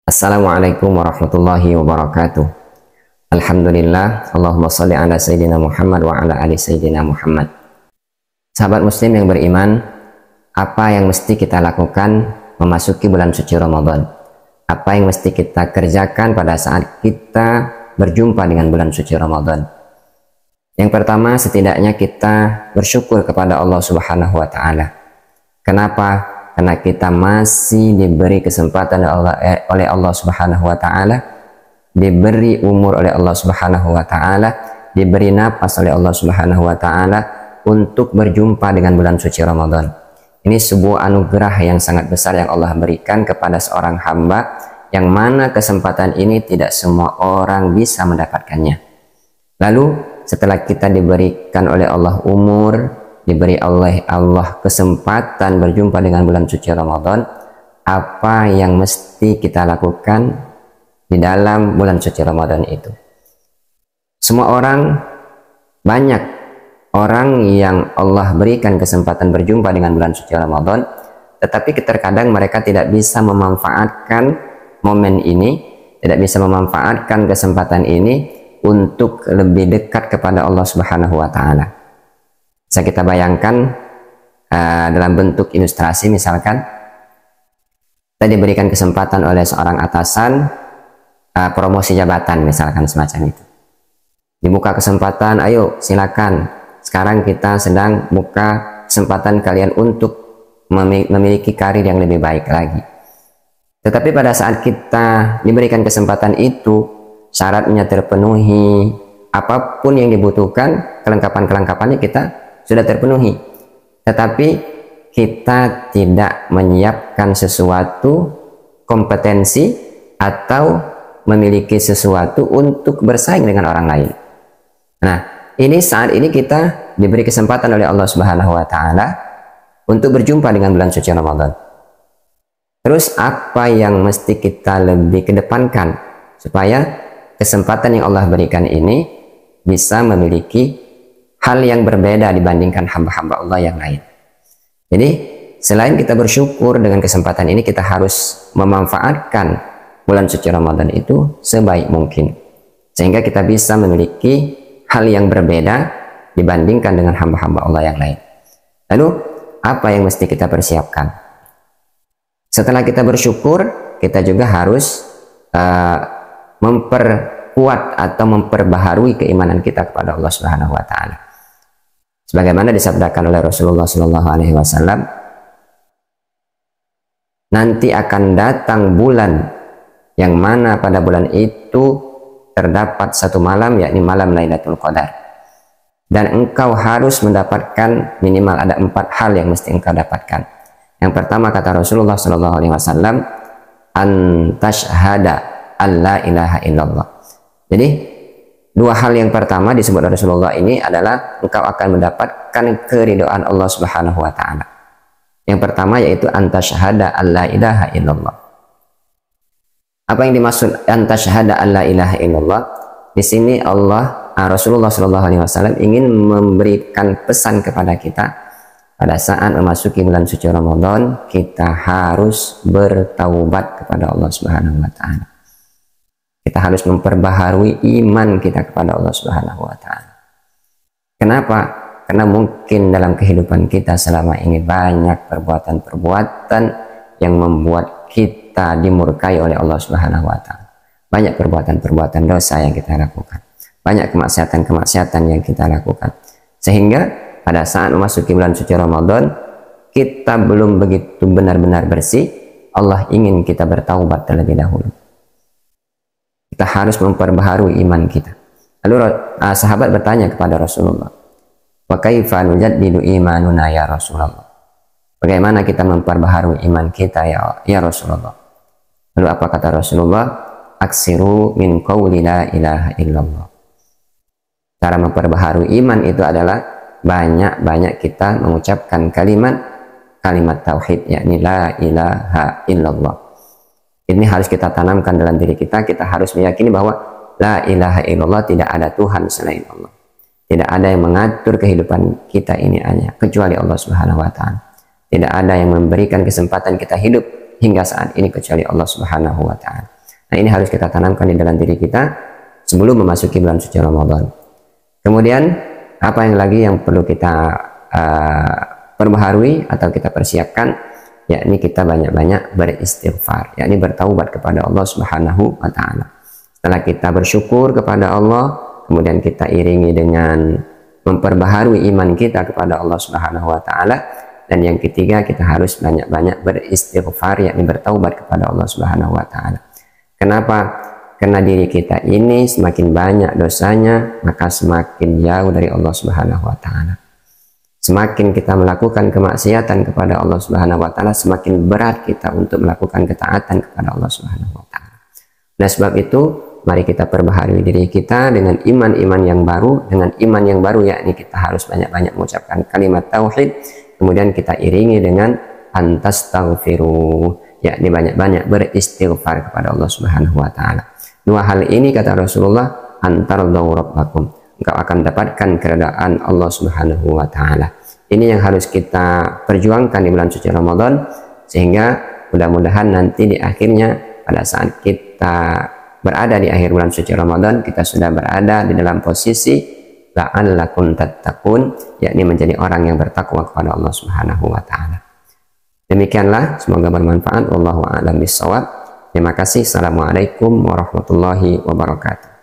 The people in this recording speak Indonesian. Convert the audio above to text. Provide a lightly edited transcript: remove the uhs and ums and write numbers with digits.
Assalamualaikum warahmatullahi wabarakatuh. Alhamdulillah, Allahumma sholli ala Sayyidina Muhammad wa ala ali Sayyidina Muhammad. Sahabat muslim yang beriman, apa yang mesti kita lakukan memasuki bulan suci Ramadan? Apa yang mesti kita kerjakan pada saat kita berjumpa dengan bulan suci Ramadan? Yang pertama, setidaknya kita bersyukur kepada Allah Subhanahu wa Ta'ala. Kenapa? Karena kita masih diberi kesempatan oleh Allah Subhanahu wa Ta'ala, diberi umur oleh Allah Subhanahu wa Ta'ala, diberi napas oleh Allah Subhanahu wa Ta'ala untuk berjumpa dengan bulan suci Ramadan. Ini sebuah anugerah yang sangat besar yang Allah berikan kepada seorang hamba, yang mana kesempatan ini tidak semua orang bisa mendapatkannya. Lalu setelah kita diberikan oleh Allah umur, diberi oleh Allah kesempatan berjumpa dengan bulan suci Ramadan, apa yang mesti kita lakukan di dalam bulan suci Ramadan itu? Semua orang, banyak orang yang Allah berikan kesempatan berjumpa dengan bulan suci Ramadan, tetapi terkadang mereka tidak bisa memanfaatkan momen ini, tidak bisa memanfaatkan kesempatan ini untuk lebih dekat kepada Allah Subhanahu wa Ta'ala. Bisa kita bayangkan dalam bentuk ilustrasi, misalkan kita diberikan kesempatan oleh seorang atasan promosi jabatan, misalkan semacam itu. Dibuka kesempatan, ayo silakan, sekarang kita sedang buka kesempatan kalian untuk memiliki karir yang lebih baik lagi. Tetapi pada saat kita diberikan kesempatan itu, syaratnya terpenuhi, apapun yang dibutuhkan, kelengkapan-kelengkapannya kita sudah terpenuhi, tetapi kita tidak menyiapkan sesuatu kompetensi atau memiliki sesuatu untuk bersaing dengan orang lain. Nah, ini saat ini kita diberi kesempatan oleh Allah Subhanahu wa Ta'ala untuk berjumpa dengan bulan suci Ramadan. Terus apa yang mesti kita lebih kedepankan supaya kesempatan yang Allah berikan ini bisa memiliki hal yang berbeda dibandingkan hamba-hamba Allah yang lain. Jadi selain kita bersyukur dengan kesempatan ini, kita harus memanfaatkan bulan suci Ramadan itu sebaik mungkin, sehingga kita bisa memiliki hal yang berbeda dibandingkan dengan hamba-hamba Allah yang lain. Lalu apa yang mesti kita persiapkan? Setelah kita bersyukur, kita juga harus memperkuat atau memperbaharui keimanan kita kepada Allah Subhanahu wa Ta'ala. Sebagaimana disabdakan oleh Rasulullah SAW, nanti akan datang bulan yang mana pada bulan itu terdapat satu malam, yakni malam Lailatul Qadar, dan engkau harus mendapatkan minimal ada 4 hal yang mesti engkau dapatkan. Yang pertama, kata Rasulullah SAW, an tashhada an la ilaha illallah. Jadi 2 hal yang pertama disebut Rasulullah ini adalah engkau akan mendapatkan keridhaan Allah Subhanahu wa Ta'ala. Yang pertama yaitu antasyhada alla ilaha illallah. Apa yang dimaksud antasyhada alla ilaha illallah? Di sini Rasulullah SAW ingin memberikan pesan kepada kita, pada saat memasuki bulan suci Ramadan kita harus bertaubat kepada Allah Subhanahu wa Ta'ala. Kita harus memperbaharui iman kita kepada Allah Subhanahu wa Ta'ala. Kenapa? Karena mungkin dalam kehidupan kita selama ini banyak perbuatan-perbuatan yang membuat kita dimurkai oleh Allah Subhanahu wa Ta'ala. Banyak perbuatan-perbuatan dosa yang kita lakukan. Banyak kemaksiatan-kemaksiatan yang kita lakukan. Sehingga pada saat memasuki bulan suci Ramadan, kita belum begitu benar-benar bersih. Allah ingin kita bertaubat terlebih dahulu. Kita harus memperbaharui iman kita. Lalu sahabat bertanya kepada Rasulullah, wa kaifa nujaddidu imanuna ya Rasulullah? Bagaimana kita memperbaharui iman kita ya Rasulullah? Lalu apa kata Rasulullah? Aksiru min qawli la ilaha illallah. Cara memperbaharui iman itu adalah banyak-banyak kita mengucapkan kalimat tauhid, yakni la ilaha illallah. Ini harus kita tanamkan dalam diri kita. Kita harus meyakini bahwa la ilaha illallah, tidak ada Tuhan selain Allah. Tidak ada yang mengatur kehidupan kita ini hanya kecuali Allah Subhanahu wa Ta'ala. Tidak ada yang memberikan kesempatan kita hidup hingga saat ini kecuali Allah Subhanahu wa Ta'ala. Nah, ini harus kita tanamkan di dalam diri kita sebelum memasuki bulan suci Ramadan. Kemudian apa yang lagi yang perlu kita perbaharui atau kita persiapkan, yakni kita banyak-banyak beristighfar, yakni bertaubat kepada Allah Subhanahu wa taala. Setelah kita bersyukur kepada Allah, kemudian kita iringi dengan memperbaharui iman kita kepada Allah Subhanahu wa taala. Dan yang ketiga, kita harus banyak-banyak beristighfar, yakni bertaubat kepada Allah Subhanahu wa taala. Kenapa? Karena diri kita ini semakin banyak dosanya, maka semakin jauh dari Allah Subhanahu wa taala. Semakin kita melakukan kemaksiatan kepada Allah Subhanahu wa taala, semakin berat kita untuk melakukan ketaatan kepada Allah Subhanahu wa taala. Nah, sebab itu mari kita perbaharui diri kita dengan iman-iman yang baru, dengan iman yang baru, yakni kita harus banyak-banyak mengucapkan kalimat tauhid, kemudian kita iringi dengan antastaghfiru, yakni banyak-banyak beristighfar kepada Allah Subhanahu wa taala. Dua hal ini, kata Rasulullah, antardaw rabbakum, engkau akan dapatkan keredaan Allah Subhanahu wa taala. Ini yang harus kita perjuangkan di bulan suci Ramadan, sehingga mudah-mudahan nanti di akhirnya, pada saat kita berada di akhir bulan suci Ramadan, kita sudah berada di dalam posisi la'allakum tattaqun, yakni menjadi orang yang bertakwa kepada Allah Subhanahu wa taala. Demikianlah, semoga bermanfaat. Wallahu a'lam bishawab. Terima kasih. Assalamualaikum warahmatullahi wabarakatuh.